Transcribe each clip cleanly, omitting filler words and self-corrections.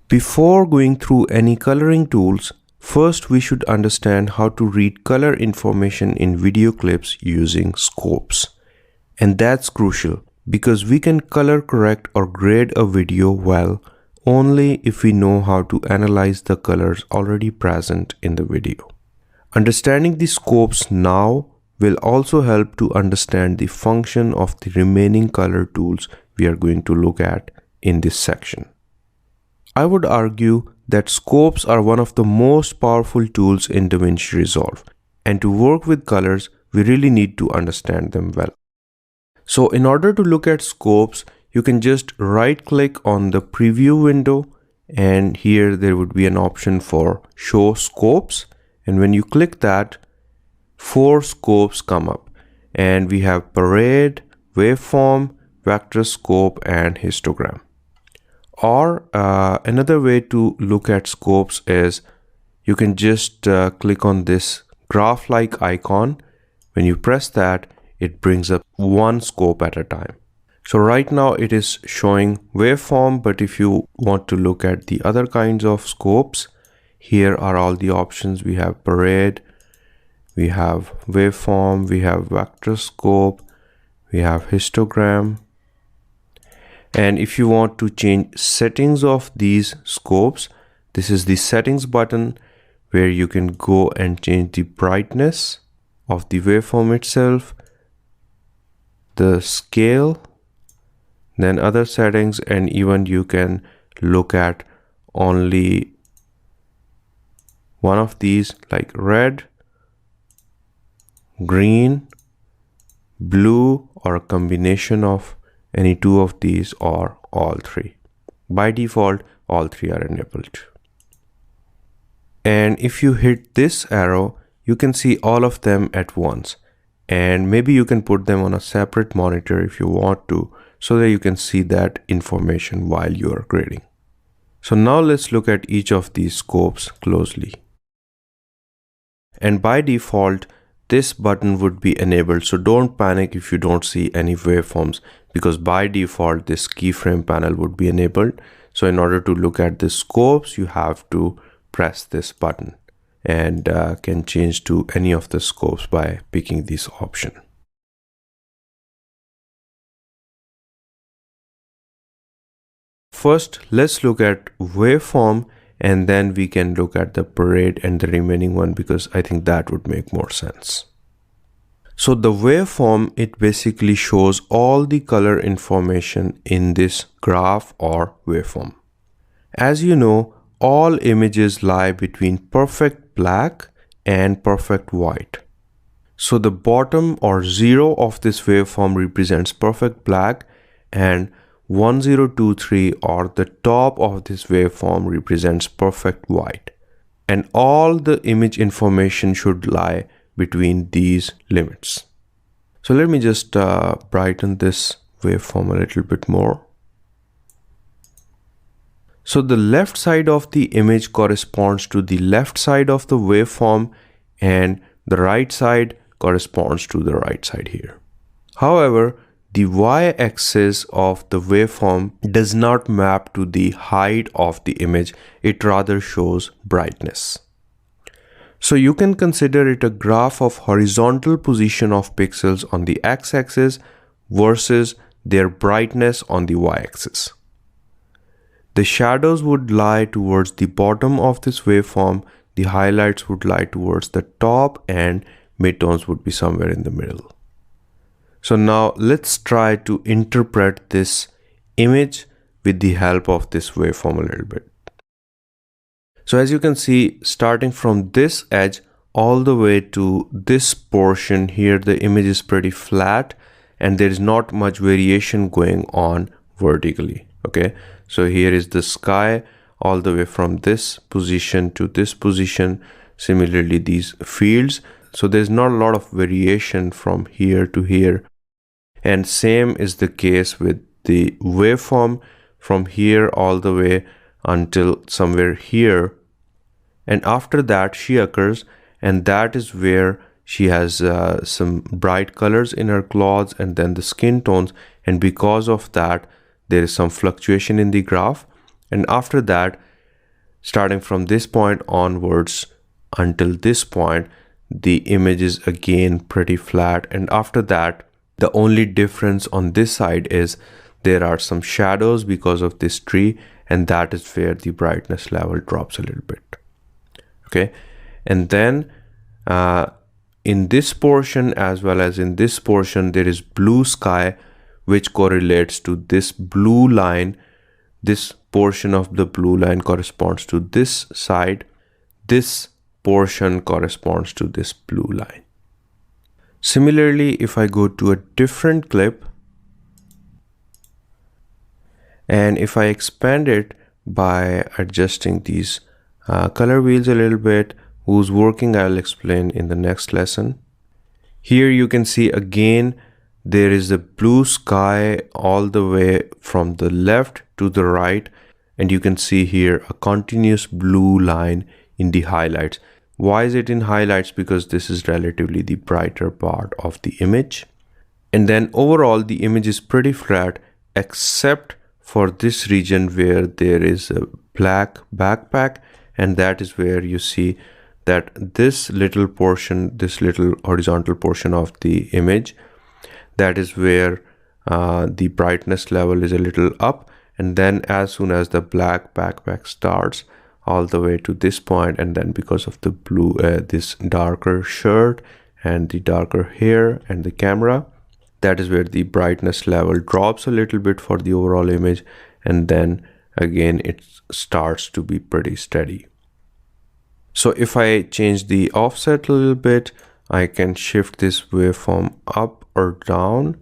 Before going through any coloring tools, first we should understand how to read color information in video clips using scopes. And that's crucial because we can color correct or grade a video well only if we know how to analyze the colors already present in the video. Understanding the scopes now will also help to understand the function of the remaining color tools we are going to look at in this section. I would argue that scopes are one of the most powerful tools in Davinci Resolve, and to work with colors, we really need to understand them well. So in order to look at scopes, you can just right-click on the preview window, and here there would be an option for show scopes. And when you click that, 4 scopes come up, and we have parade, waveform, vector scope, and histogram. Or another way to look at scopes is you can just click on this graph-like icon. When you press that, it brings up one scope at a time. So right now it is showing waveform, but if you want to look at the other kinds of scopes, here are all the options. We have parade, we have waveform, we have vector scope, we have histogram. And if you want to change settings of these scopes, this is the settings button where you can go and change the brightness of the waveform itself, the scale, then other settings, and even you can look at only one of these like red, green, blue, or a combination of any 2 of these or all 3. By default, all 3 are enabled. And if you hit this arrow, you can see all of them at once. And maybe you can put them on a separate monitor if you want to, so that you can see that information while you are grading. So now let's look at each of these scopes closely. And by default, this button would be enabled, so don't panic if you don't see any waveforms, because by default this keyframe panel would be enabled. So in order to look at the scopes, you have to press this button, and can change to any of the scopes by picking this option. First, let's look at waveform, and then we can look at the parade and the remaining one, because I think that would make more sense. So the waveform, it basically shows all the color information in this graph or waveform. As you know, all images lie between perfect black and perfect white. So the bottom or 0 of this waveform represents perfect black, and 1023 or the top of this waveform represents perfect white. And all the image information should lie between these limits. So let me just brighten this waveform a little bit more. So the left side of the image corresponds to the left side of the waveform, and the right side corresponds to the right side here. However, the y-axis of the waveform does not map to the height of the image, it rather shows brightness. So you can consider it a graph of horizontal position of pixels on the x-axis versus their brightness on the y-axis. The shadows would lie towards the bottom of this waveform, the highlights would lie towards the top, and midtones would be somewhere in the middle. So now let's try to interpret this image with the help of this waveform a little bit. So as you can see, starting from this edge all the way to this portion here, the image is pretty flat and there is not much variation going on vertically. Okay, so here is the sky all the way from this position to this position. Similarly, these fields. So there's not a lot of variation from here to here. And same is the case with the waveform from here all the way until somewhere here. And after that she occurs, and that is where she has some bright colors in her clothes and then the skin tones. And because of that, there is some fluctuation in the graph. And after that, Starting from this point onwards until this point, the image is again pretty flat, and after that the only difference on this side is there are some shadows because of this tree, and that is where the brightness level drops a little bit. Okay, and then in this portion as well as in this portion there is blue sky, which correlates to this blue line. This portion of the blue line corresponds to this side. This portion corresponds to this blue line. Similarly, if I go to a different clip and if I expand it by adjusting these color wheels a little bit, whose working I'll explain in the next lesson. Here you can see again there is a blue sky all the way from the left to the right, and you can see here a continuous blue line in the highlights. Why is it in highlights? Because this is relatively the brighter part of the image. And then overall the image is pretty flat except for this region where there is a black backpack, and that is where you see that this little portion, this little horizontal portion of the image, that is where the brightness level is a little up, and then as soon as the black backpack starts all the way to this point, and then because of the blue this darker shirt and the darker hair and the camera, that is where the brightness level drops a little bit for the overall image, and then again it starts to be pretty steady. So if I change the offset a little bit, I can shift this waveform up or down.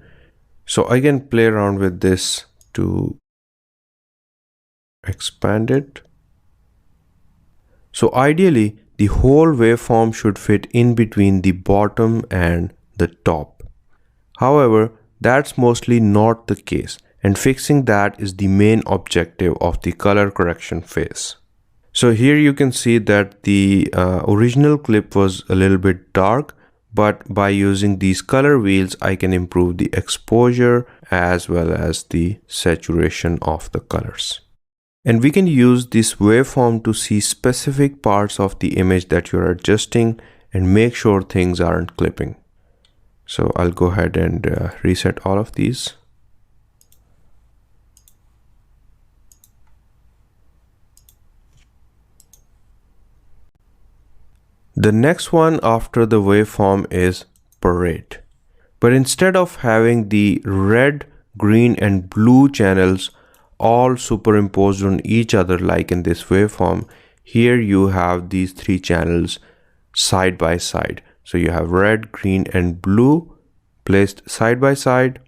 So I can play around with this to expand it. So ideally, the whole waveform should fit in between the bottom and the top. However, that's mostly not the case, and fixing that is the main objective of the color correction phase. So here you can see that the original clip was a little bit dark, but by using these color wheels, I can improve the exposure as well as the saturation of the colors. And we can use this waveform to see specific parts of the image that you're adjusting and make sure things aren't clipping. So I'll go ahead and reset all of these. The next one after the waveform is parade. But instead of having the red, green and blue channels all superimposed on each other like in this waveform, here you have these three channels side by side. So you have red, green and blue placed side by side,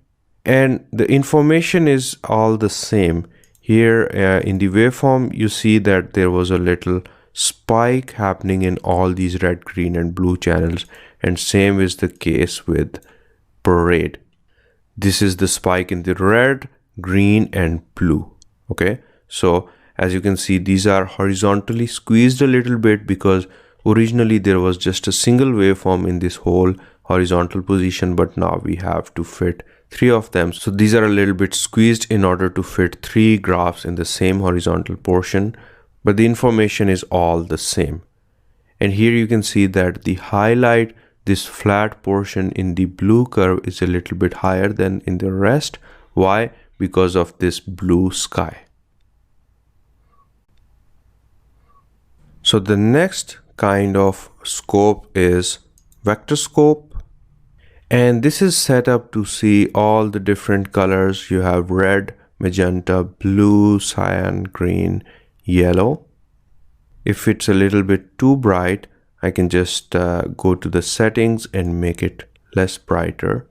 and the information is all the same. Here in the waveform you see that there was a little spike happening in all these red, green and blue channels, and same is the case with parade. This is the spike in the red, green and blue. Okay, so as you can see, these are horizontally squeezed a little bit because originally there was just a single waveform in this whole horizontal position, but now we have to fit three of them. So these are a little bit squeezed in order to fit three graphs in the same horizontal portion, but the information is all the same. And here you can see that the highlight, this flat portion in the blue curve, is a little bit higher than in the rest. Why? Because of this blue sky. So the next kind of scope is vector scope, and this is set up to see all the different colors. You have red, magenta, blue, cyan, green, yellow. If it's a little bit too bright, I can just go to the settings and make it less brighter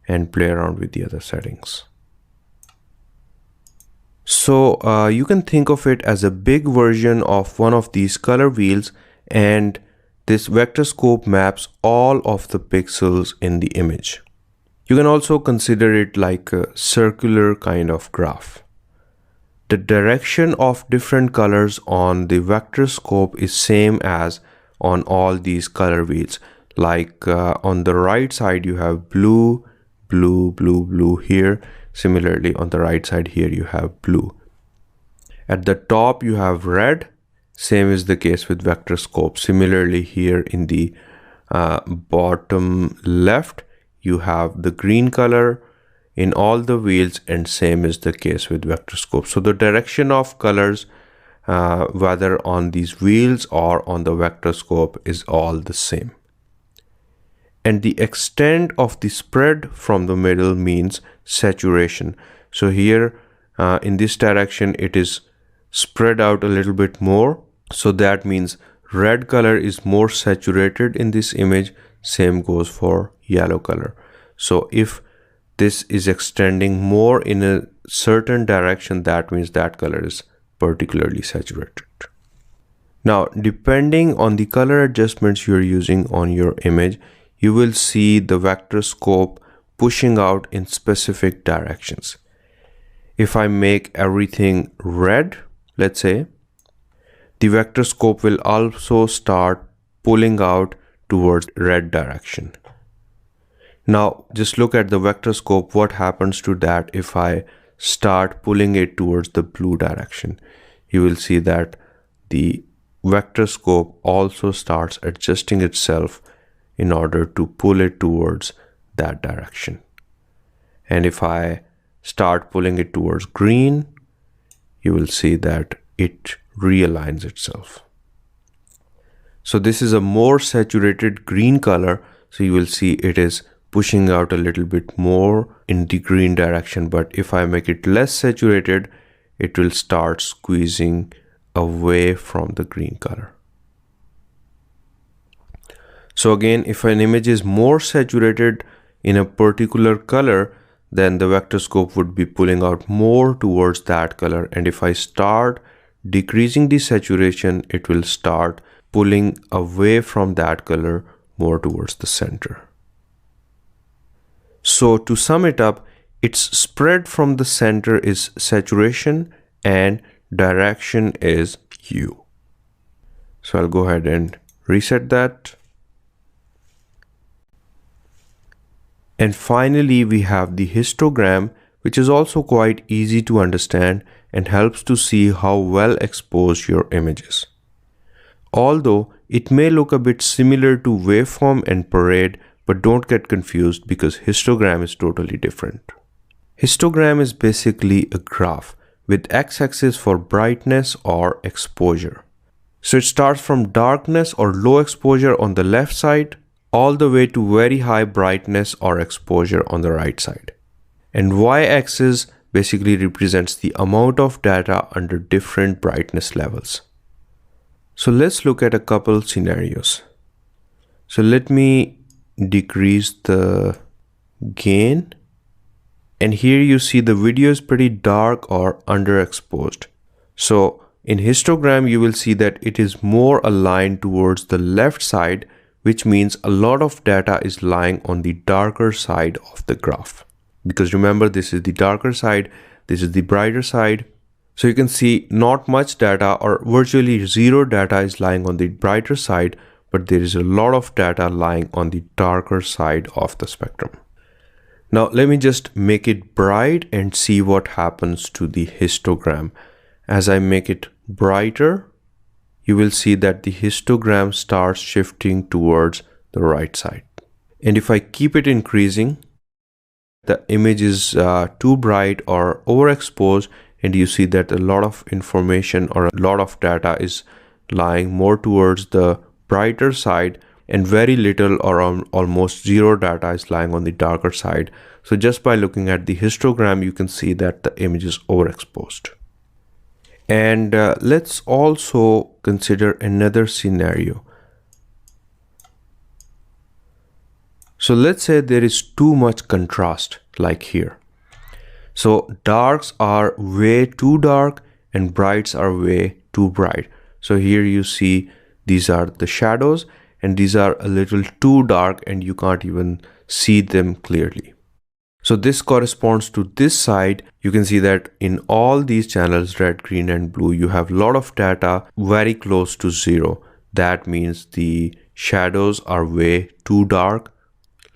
and play around with the other settings. So you can think of it as a big version of one of these color wheels, and this vector scope maps all of the pixels in the image. You can also consider it like a circular kind of graph. The direction of different colors on the vector scope is same as on all these color wheels. Like on the right side you have blue, blue, blue, blue here. Similarly on the right side here you have blue. At the top you have red, Same is the case with vector scope. Similarly, here in the bottom left, you have the green color in all the wheels, and same is the case with vector scope. So the direction of colors, whether on these wheels or on the vector scope, is all the same. And the extent of the spread from the middle means saturation. So here in this direction, it is spread out a little bit more. So that means red color is more saturated in this image. Same goes for yellow color. So if this is extending more in a certain direction, that means that color is particularly saturated. Now, depending on the color adjustments you're using on your image, you will see the vector scope pushing out in specific directions. If I make everything red, let's say, the vector scope will also start pulling out towards red direction. Now, just look at the vector scope. What happens to that if I start pulling it towards the blue direction? You will see that the vector scope also starts adjusting itself in order to pull it towards that direction. And if I start pulling it towards green, you will see that it realigns itself. So this is a more saturated green color. So you will see it is pushing out a little bit more in the green direction. But if I make it less saturated, it will start squeezing away from the green color. So again, if an image is more saturated in a particular color, then the vector scope would be pulling out more towards that color. And if I start decreasing the saturation, it will start pulling away from that color more towards the center. So to sum it up, its spread from the center is saturation and direction is hue. So I'll go ahead and reset that. And finally, we have the histogram, which is also quite easy to understand and helps to see how well exposed your image is. Although it may look a bit similar to waveform and parade, but don't get confused because histogram is totally different. Histogram is basically a graph with x-axis for brightness or exposure. So it starts from darkness or low exposure on the left side all the way to very high brightness or exposure on the right side. And y-axis basically represents the amount of data under different brightness levels. So let's look at a couple scenarios. So let me decrease the gain. And here you see the video is pretty dark or underexposed. So in histogram, you will see that it is more aligned towards the left side, which means a lot of data is lying on the darker side of the graph. Because remember, this is the darker side, this is the brighter side. So you can see not much data or virtually zero data is lying on the brighter side, but there is a lot of data lying on the darker side of the spectrum. Now let me just make it bright and see what happens to the histogram. As I make it brighter, you will see that the histogram starts shifting towards the right side. And if I keep it increasing, the image is too bright or overexposed, and you see that a lot of information or a lot of data is lying more towards the brighter side, and very little or almost zero data is lying on the darker side. So just by looking at the histogram, you can see that the image is overexposed. And let's also consider another scenario. So let's say there is too much contrast, like here. So darks are way too dark and brights are way too bright. So here you see these are the shadows and these are a little too dark and you can't even see them clearly. So this corresponds to this side. You can see that in all these channels, red, green, and blue, you have a lot of data very close to zero. That means the shadows are way too dark,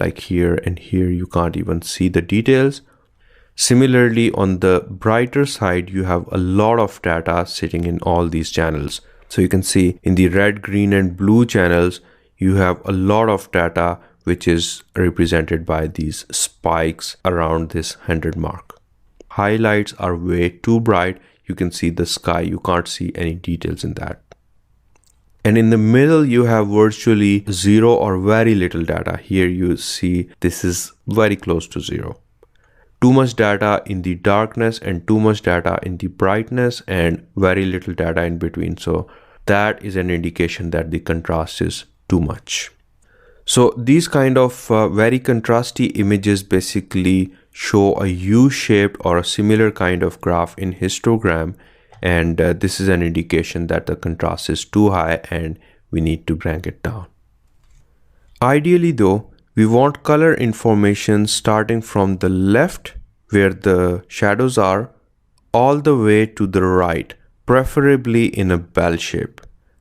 like here and here, you can't even see the details. Similarly, on the brighter side, you have a lot of data sitting in all these channels. So you can see in the red, green and blue channels, you have a lot of data which is represented by these spikes around this 100 mark. Highlights are way too bright. You can see the sky. You can't see any details in that. And in the middle, you have virtually zero or very little data. Here you see this is very close to zero. Too much data in the darkness and too much data in the brightness and very little data in between. So that is an indication that the contrast is too much. So these kind of very contrasty images basically show a U-shaped or a similar kind of graph in histogram. And this is an indication that the contrast is too high and we need to crank it down. Ideally though, we want color information starting from the left where the shadows are all the way to the right, preferably in a bell shape.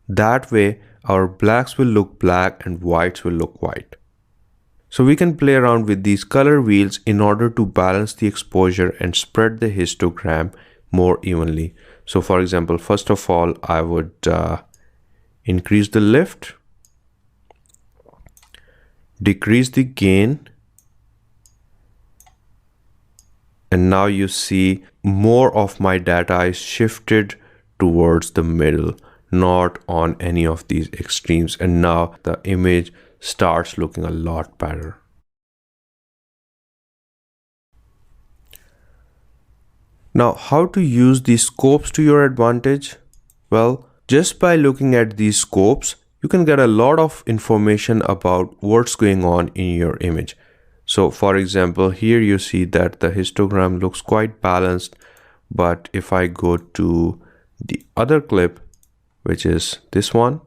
That way our blacks will look black and whites will look white. So we can play around with these color wheels in order to balance the exposure and spread the histogram more evenly. So for example, first of all, I would increase the lift, decrease the gain, and now you see more of my data is shifted towards the middle, not on any of these extremes, and now the image starts looking a lot better. Now, how to use these scopes to your advantage? Well, just by looking at these scopes, you can get a lot of information about what's going on in your image. So for example, here you see that the histogram looks quite balanced, but if I go to the other clip, which is this one,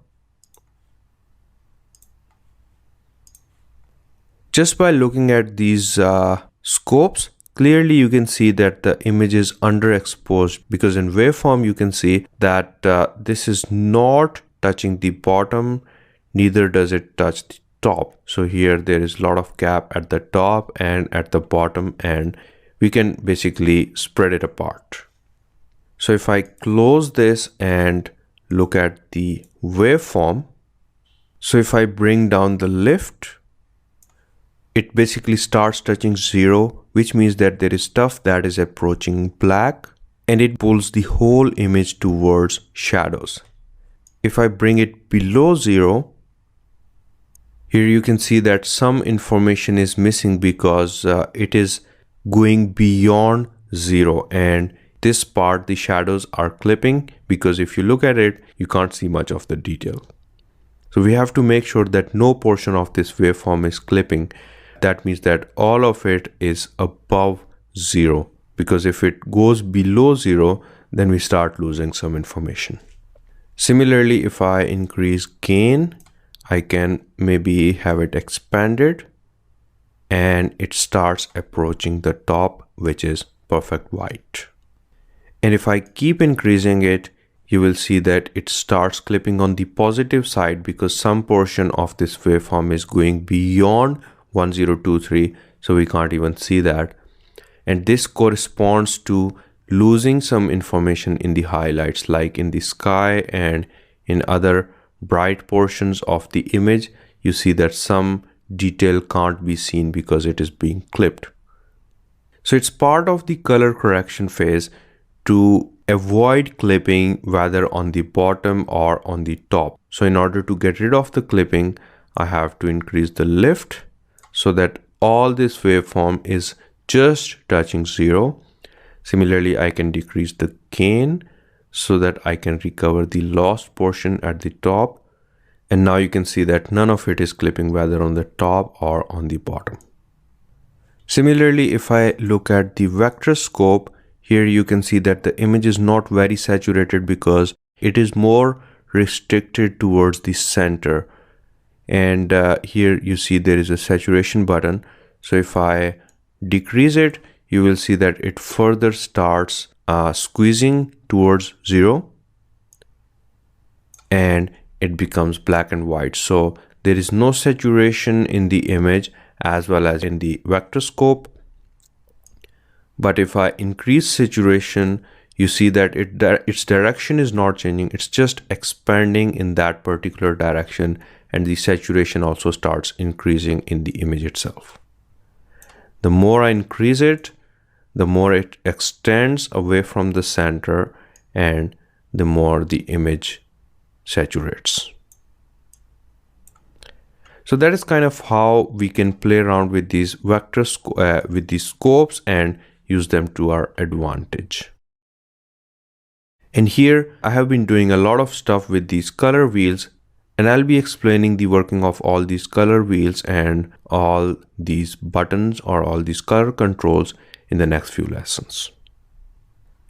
just by looking at these scopes, clearly you can see that the image is underexposed, because in waveform you can see that this is not touching the bottom, neither does it touch the top. So here there is a lot of gap at the top and at the bottom, and we can basically spread it apart. So if I close this and look at the waveform, so if I bring down the lift, it basically starts touching zero, which means that there is stuff that is approaching black, and it pulls the whole image towards shadows. If I bring it below zero, here you can see that some information is missing because it is going beyond zero, and this part, the shadows are clipping, because if you look at it, you can't see much of the detail. So we have to make sure that no portion of this waveform is clipping. That means that all of it is above zero, because if it goes below zero, then we start losing some information. Similarly, if I increase gain, I can maybe have it expanded and it starts approaching the top, which is perfect white. And if I keep increasing it, you will see that it starts clipping on the positive side, because some portion of this waveform is going beyond 1023, so we can't even see that. And this corresponds to losing some information in the highlights, like in the sky and in other bright portions of the image. You see that some detail can't be seen because it is being clipped. So it's part of the color correction phase to avoid clipping, whether on the bottom or on the top. So in order to get rid of the clipping, I have to increase the lift so that all this waveform is just touching zero. Similarly, I can decrease the gain so that I can recover the lost portion at the top. And now you can see that none of it is clipping, whether on the top or on the bottom. Similarly, if I look at the vector scope, here you can see that the image is not very saturated because it is more restricted towards the center. And here you see there is a saturation button. So if I decrease it, you will see that it further starts squeezing towards zero, and it becomes black and white. So there is no saturation in the image as well as in the vector scope. But if I increase saturation, you see that its direction is not changing, it's just expanding in that particular direction, and the saturation also starts increasing in the image itself. The more I increase it, the more it extends away from the center and the more the image saturates. So that is kind of how we can play around with these with these scopes and use them to our advantage. And here I have been doing a lot of stuff with these color wheels, and I'll be explaining the working of all these color wheels and all these buttons or all these color controls in the next few lessons.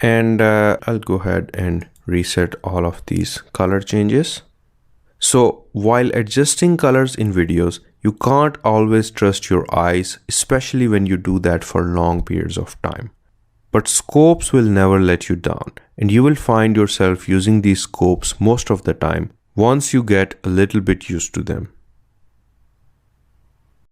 And I'll go ahead and reset all of these color changes. So while adjusting colors in videos, you can't always trust your eyes, especially when you do that for long periods of time. But scopes will never let you down, and you will find yourself using these scopes most of the time once you get a little bit used to them.